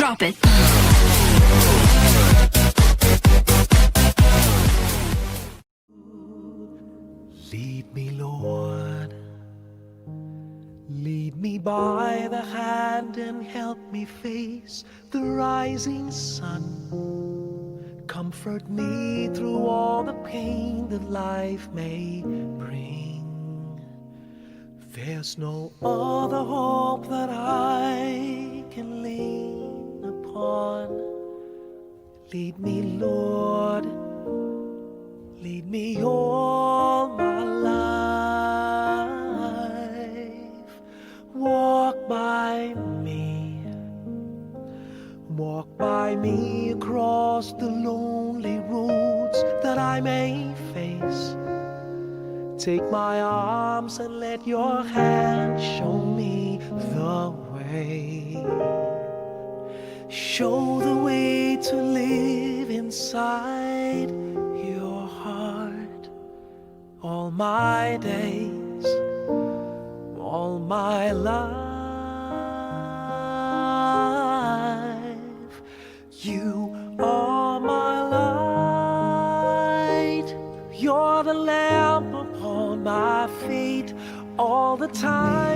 Drop it. Lead me, Lord. Lead me by the hand and help me face the rising sun. Comfort me through all the pain that life may bring. There's no other hope that I can lean upon. Lead me, Lord. Lead me all my life. Walk by me. Walk by me across the lonely roads that I may face. Take my arms and let your hand show me the way. Show the way to live inside your heart. All my days, all my life, you are my light. You're the lamp upon my feet all the time.